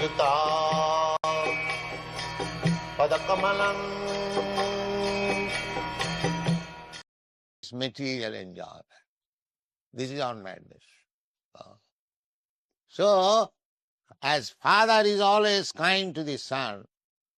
Achyuta Padakamalam. Material enjoyment. This is our madness. So, as Father is always kind to the Son,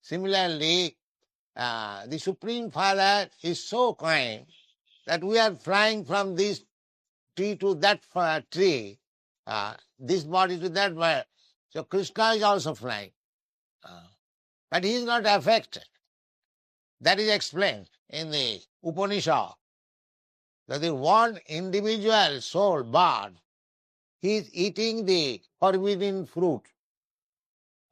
similarly, the Supreme Father is so kind that we are flying from this tree to that tree, this body to that body. So Krishna is also flying. But he is not affected. That is explained in the Upanishad. That the one individual soul, bird, he is eating the forbidden fruit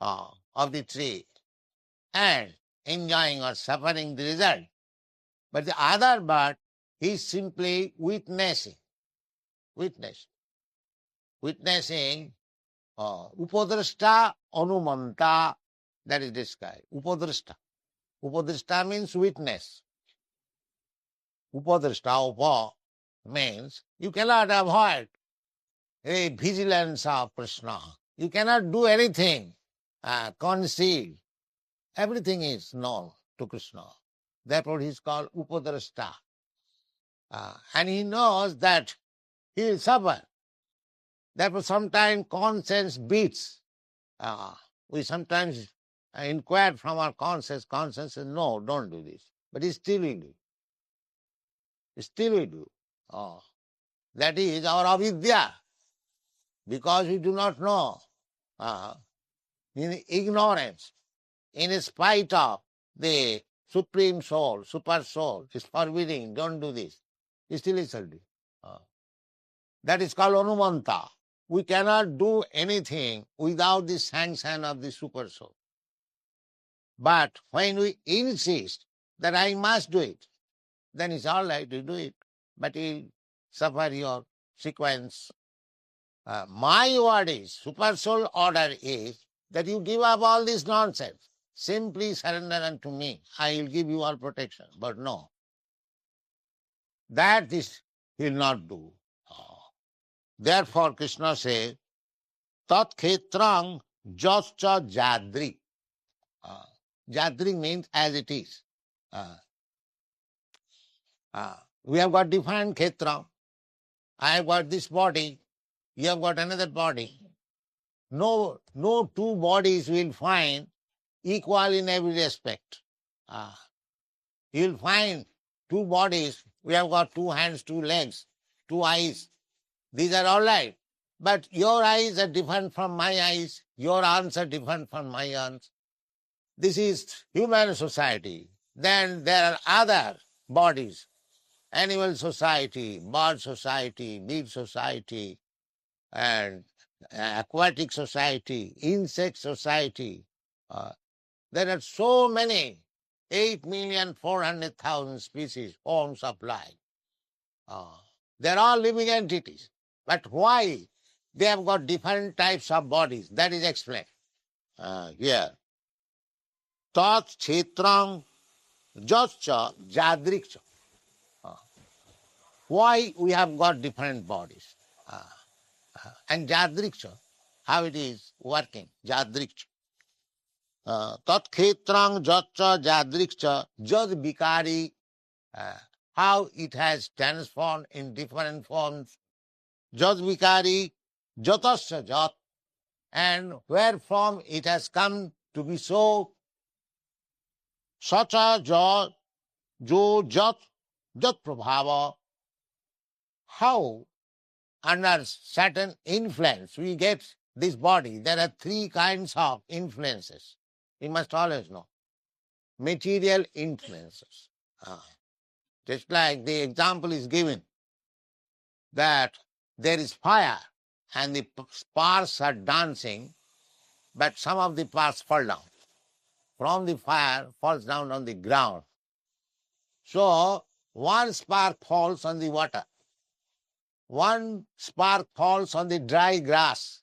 of the tree and enjoying or suffering the result. But the other bird, he is simply witnessing. Witnessing Upadraṣṭā, Anumantā, that is described. Upadraṣṭā. Upadraṣṭā means witness. Upadraṣṭā, upa, means you cannot avoid a vigilance of Krishna. You cannot do anything concealed. Everything is known to Krishna. Therefore he is called Upadraṣṭā. And he knows that he will suffer. Therefore sometimes conscience beats. We sometimes inquire from our conscience. Conscience says, no, don't do this. But he still will do. That is our avidya. Because we do not know, in ignorance, in spite of the Supreme Soul, Super Soul, is forbidding, don't do this. He still shall do. That is called Anumantā. We cannot do anything without the sanction of the Super Soul. But when we insist that I must do it, then it's all right to do it. But you suffer your sequence. My word is, Super Soul order is, that you give up all this nonsense. Simply surrender unto me. I will give you all protection. But no. That is, he will not do. Therefore, Krishna says, Tat khetrang jascha jadri. Jadri means as it is. We have got different khetra. I have got this body. You have got another body. No two bodies will find equal in every respect. You will find two bodies. We have got two hands, two legs, two eyes. These are all right. But your eyes are different from my eyes. Your arms are different from my arms. This is human society. Then there are other bodies. Animal society, bird society, bee society, and aquatic society, insect society. There are so many, 8,400,000 species, forms of life. They are all living entities. But why they have got different types of bodies? That is explained here. Tat kshetrang jascha jadrikcha. Why we have got different bodies? And jadrikcha, how it is working, jadrikcha. Tat khetrang jascha jadrikcha, jad vikari, how it has transformed in different forms. Jad vikari, jatasya jat, and wherefrom it has come to be so. Sacha jat, jo jat, jat prabhava. How under certain influence we get this body. There are three kinds of influences. You must always know. Material influences. Just like the example is given that there is fire and the sparks are dancing, but some of the sparks fall down. From the fire falls down on the ground. So one spark falls on the water. One spark falls on the dry grass,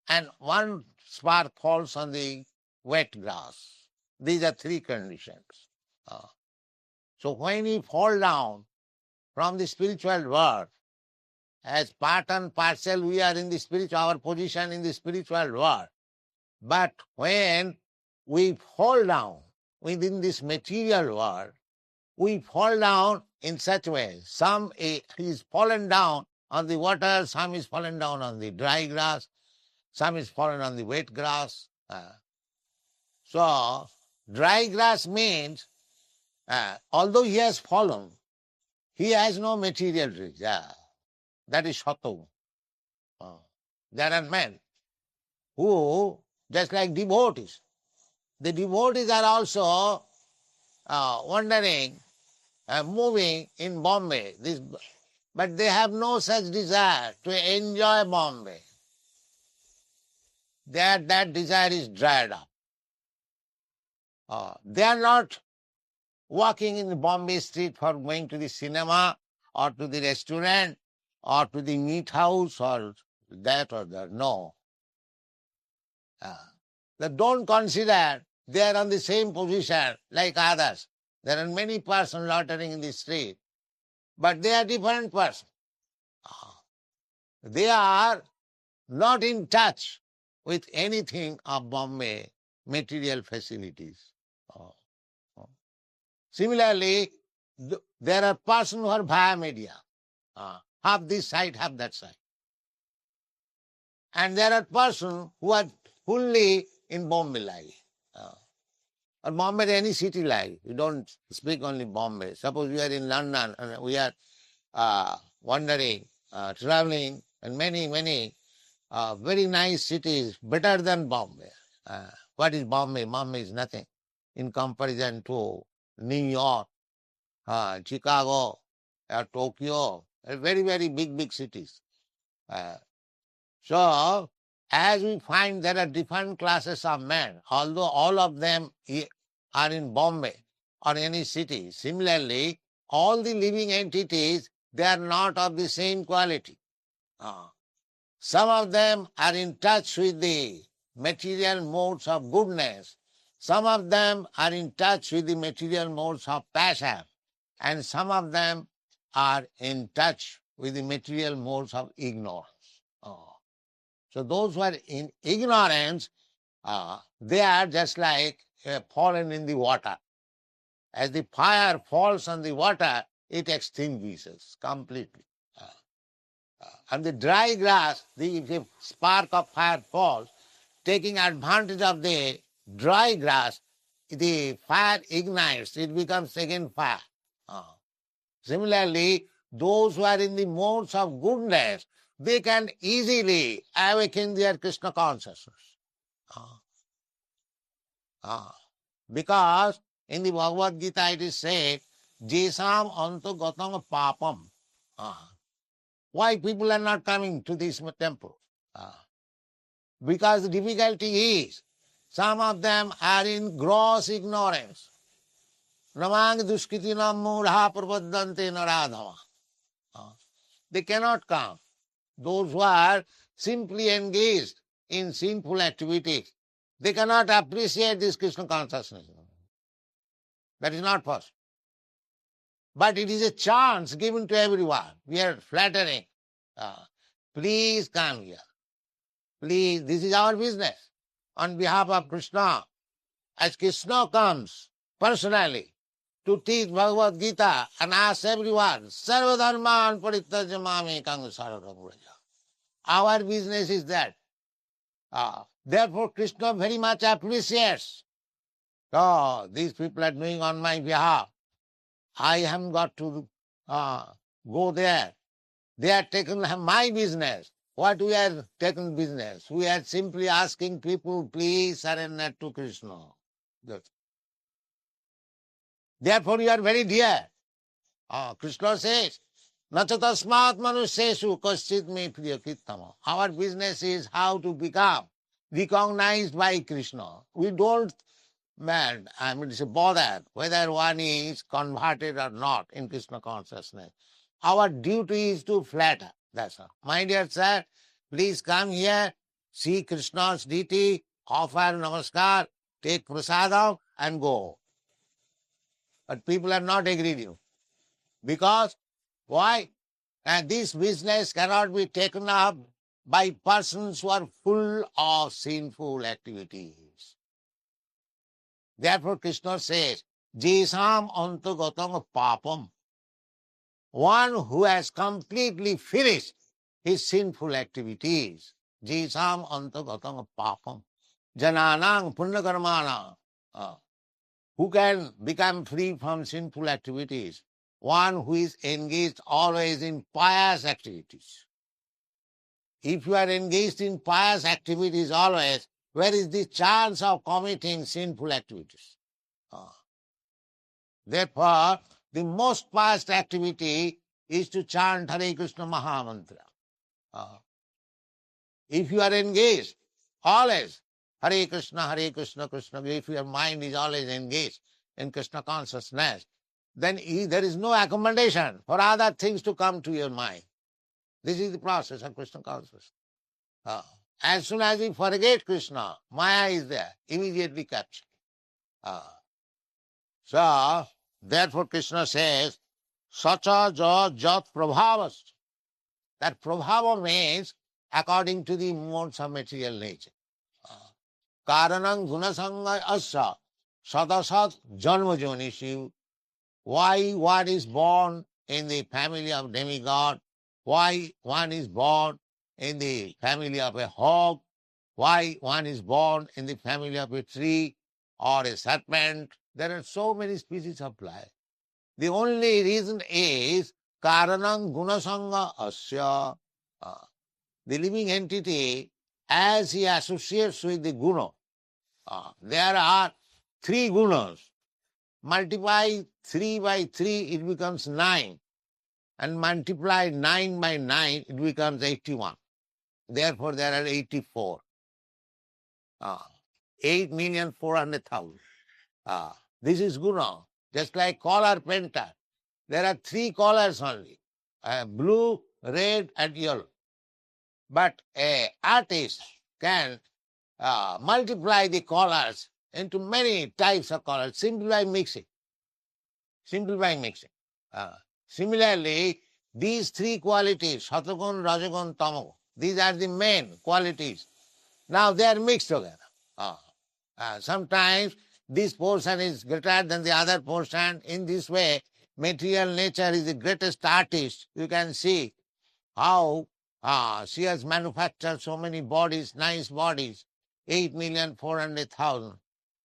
and one spark falls on the wet grass. These are three conditions. So when we fall down from the spiritual world, as part and parcel we are in the spiritual, our position in the spiritual world, But when we fall down within this material world, we fall down in such way. Some is fallen down on the water, some is fallen down on the dry grass, some is fallen on the wet grass. So, dry grass means, although he has fallen, he has no material reach. That is Sattva. There are men who, just like devotees, the devotees are also wandering, moving in Bombay, but they have no such desire to enjoy Bombay. That desire is dried up. They are not walking in the Bombay street for going to the cinema or to the restaurant or to the meat house or that or that. No. They don't consider they are on the same position like others. There are many persons loitering in the street, but they are different persons. They are not in touch with anything of Bombay material facilities. Similarly, there are persons who are via media, half this side, half that side. And there are persons who are fully in Bombay life. Or Bombay, any city life. You don't speak only Bombay. Suppose we are in London and we are wandering, traveling, and many very nice cities, better than Bombay. What is Bombay? Bombay is nothing in comparison to New York, Chicago, Tokyo, very big cities. So, as we find there are different classes of men, although all of them are in Bombay or any city, similarly, all the living entities, they are not of the same quality. Some of them are in touch with the material modes of goodness. Some of them are in touch with the material modes of passion. And some of them are in touch with the material modes of ignorance. So those who are in ignorance, they are just like fallen in the water. As the fire falls on the water, it extinguishes completely. And the dry grass, if a spark of fire falls, taking advantage of the dry grass, the fire ignites, it becomes again fire. Similarly, those who are in the modes of goodness, they can easily awaken their Krishna consciousness. Because in the Bhagavad Gita it is said, Jesam antagatam papam. Why people are not coming to this temple? Because the difficulty is, some of them are in gross ignorance. Namang duskitinam mudha prapaddante naradhava. They cannot come. Those who are simply engaged in sinful activities, they cannot appreciate this Krishna consciousness. That is not possible. But it is a chance given to everyone. We are flattering. Please come here. Please, this is our business. On behalf of Krishna, as Krishna comes personally to teach Bhagavad Gita and ask everyone, Sarva dharman parityajya mamekam saranam vraja. Our business is that. Therefore, Krishna very much appreciates. These people are doing on my behalf. I haven't got to go there. They are taking my business. What we are taking business? We are simply asking people, please surrender to Krishna. Therefore, you are very dear. Krishna says, Nacha tasmat manusheshu kaschit me priyakrittama. Our business is how to become recognized by Krishna. We don't bother whether one is converted or not in Krishna consciousness. Our duty is to flatter. That's all. My dear sir, please come here, see Krishna's deity, offer namaskar, take prasadam and go. But people are not agreeing. Because, why? And this business cannot be taken up by persons who are full of sinful activities. Therefore, Krishna says, Jesam antagatam papam. One who has completely finished his sinful activities. Jesam antagatam papam. Jananang punnakarmana. Who can become free from sinful activities? One who is engaged always in pious activities. If you are engaged in pious activities always, where is the chance of committing sinful activities? Therefore, the most pious activity is to chant Hare Krishna Mahamantra. If you are engaged always, Hare Krishna, Krishna, if your mind is always engaged in Krishna consciousness, then there is no accommodation for other things to come to your mind. This is the process of Krishna consciousness. As soon as you forget Krishna, Maya is there, immediately captured. So, therefore Krishna says, Sacha ja jat prabhavas. That prabhava means according to the modes of material nature. Karanang gunasanga asya sadasat janma jonishiv. Why one is born in the family of demigod? Why one is born in the family of a hog? Why one is born in the family of a tree or a serpent? There are so many species of life. The only reason is karanang gunasanga asya. The living entity, as he associates with the guna, there are three gunas. Multiply 3 by 3, it becomes 9. And multiply 9 by 9, it becomes 81. Therefore, there are 84. 8,400,000. This is guna. Just like color painter. There are 3 colors only. Blue, red, and yellow. But an artist can multiply the colors into many types of colors simply by mixing. Similarly, these 3 qualities, Satagun, Rajagun, Tamagun, these are the main qualities. Now they are mixed together. Sometimes this portion is greater than the other portion. In this way, material nature is the greatest artist. You can see how she has manufactured so many bodies, nice bodies, 8,400,000.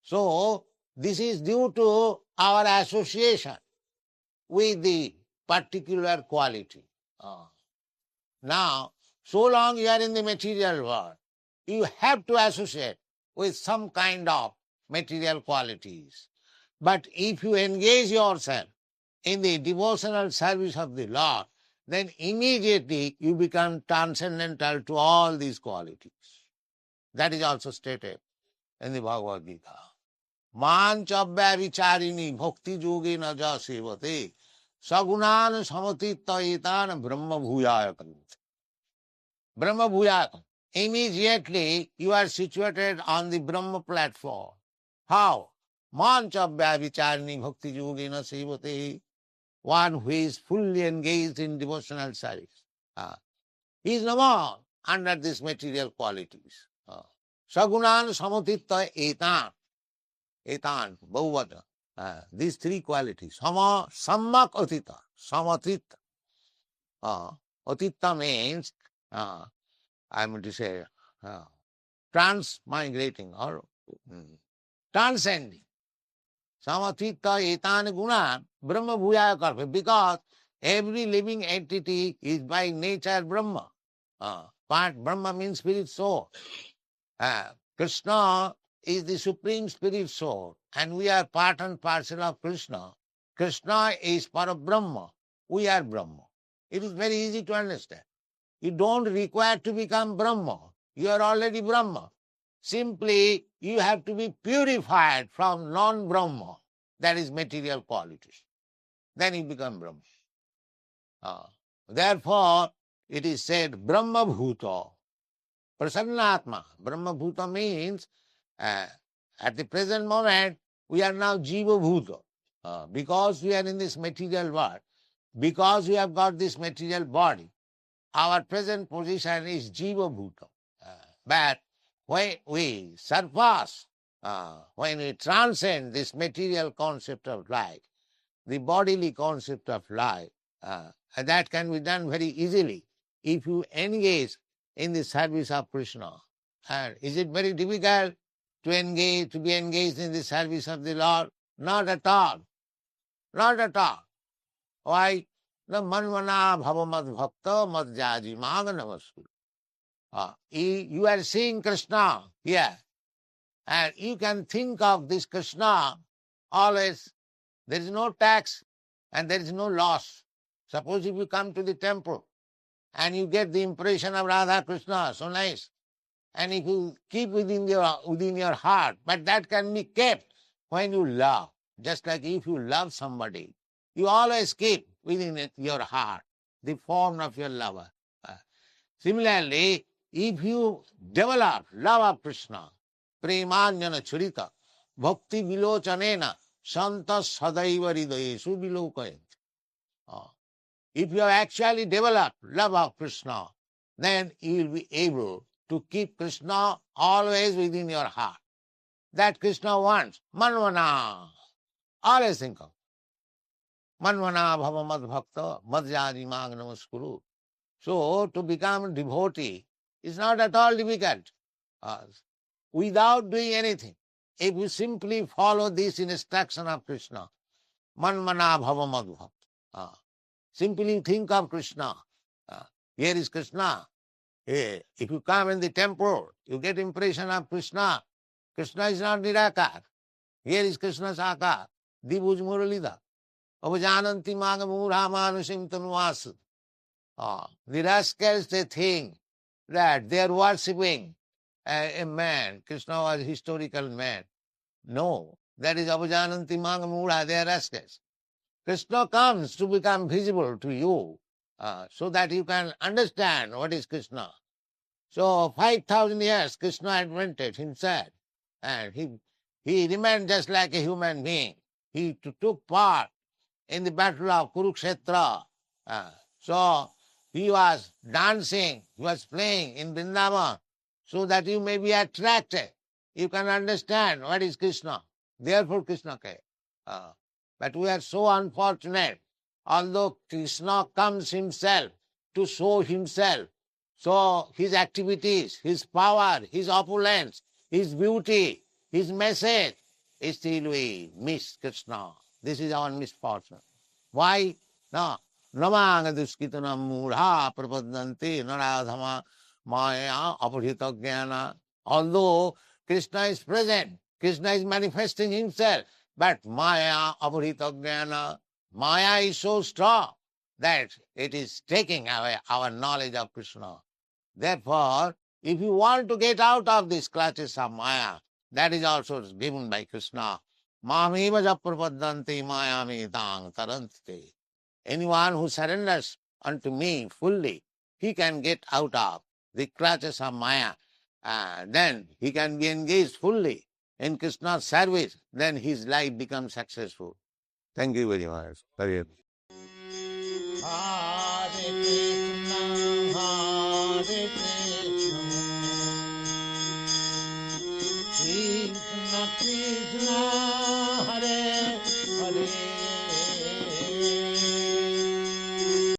So, this is due to our association with the particular quality. Now, so long you are in the material world, you have to associate with some kind of material qualities. But if you engage yourself in the devotional service of the Lord, then immediately you become transcendental to all these qualities. That is also stated in the Bhagavad Gita. Manchabhya vicharini bhakti yogi na ja sevate sagunan samatitta etan brahma bhuyaya karute. Brahma bhuyaya. Immediately you are situated on the Brahma platform. How? Manchabhya vicharini bhakti yogi na sevate. One who is fully engaged in devotional service. He is no more under these material qualities. Sagunan samatitta etan. Etan, Bhagavad. These 3 qualities. Sammak atita. Samatita. Atita means, I am to say, transmigrating or transcending. Samatita etan guna Brahma bhuyaya karve. Because every living entity is by nature Brahma. Part Brahma means spirit soul. Krishna is the supreme spirit soul, and we are part and parcel of Krishna. Krishna is Parabrahma. We are Brahma. It is very easy to understand. You don't require to become Brahma. You are already Brahma. Simply, you have to be purified from non-Brahma, that is material qualities. Then you become Brahma. Therefore, it is said Brahma Bhuta. Prasannatma. Brahma Bhuta means at the present moment we are now Jiva Bhuta. Because we are in this material world, because we have got this material body, our present position is Jiva Bhuta. But when we surpass, when we transcend this material concept of life, the bodily concept of life, that can be done very easily if you engage in the service of Krishna. And is it very difficult to be engaged in the service of the Lord? Not at all. Not at all. Why? The manvana bhavamad bhakta madhyaji maganavasu. You are seeing Krishna here, and you can think of this Krishna always. There is no tax and there is no loss. Suppose if you come to the temple and you get the impression of Radha Krishna, so nice, and if you keep within your heart, but that can be kept when you love. Just like if you love somebody, you always keep within your heart the form of your lover. Similarly, if you develop love of Krishna, premanyana churita, bhakti vilochanena, santa sadaiva hridayesu vilokayant. If you have actually developed love of Krishna, then you will be able to keep Krishna always within your heart. That Krishna wants. Manvana. Always think of. Manvana bhava mad bhakta madhyadi mag namaskuru. So, to become a devotee is not at all difficult. Without doing anything, if you simply follow this instruction of Krishna, manvana bhava mad bhakta. Simply think of Krishna. Here is Krishna. If you come in the temple, you get impression of Krishna. Krishna is not Nirakar. Here is Krishna's Akar. Dibhuj Muralidha. Avajananti Magamura Manusim Tanvas. The rascals, they think that they are worshipping a man. Krishna was a historical man. No, that is Avajananti Magamura, they are rascals. Krishna comes to become visible to you so that you can understand what is Krishna. So 5,000 years Krishna invented himself, and he remained just like a human being. He took part in the battle of Kurukshetra. So he was dancing, he was playing in Vrindavan so that you may be attracted. You can understand what is Krishna. Therefore Krishna came. But we are so unfortunate. Although Krishna comes himself to show himself, so his activities, his power, his opulence, his beauty, his message, still we miss Krishna. This is our misfortune. Why? No. Namanga duskitana mudha prapadante naradhama maya apurhita jnana. Although Krishna is present, Krishna is manifesting himself, but maya apurhita jnana. Maya is so strong that it is taking away our knowledge of Krishna. Therefore, if you want to get out of these clutches of Maya, that is also given by Krishna. Mameva japrapadanti mayami tang tarante. Anyone who surrenders unto me fully, he can get out of the clutches of Maya. Then he can be engaged fully in Krishna's service. Then his life becomes successful. Thank you very much. Hare Krishna, Krishna Hare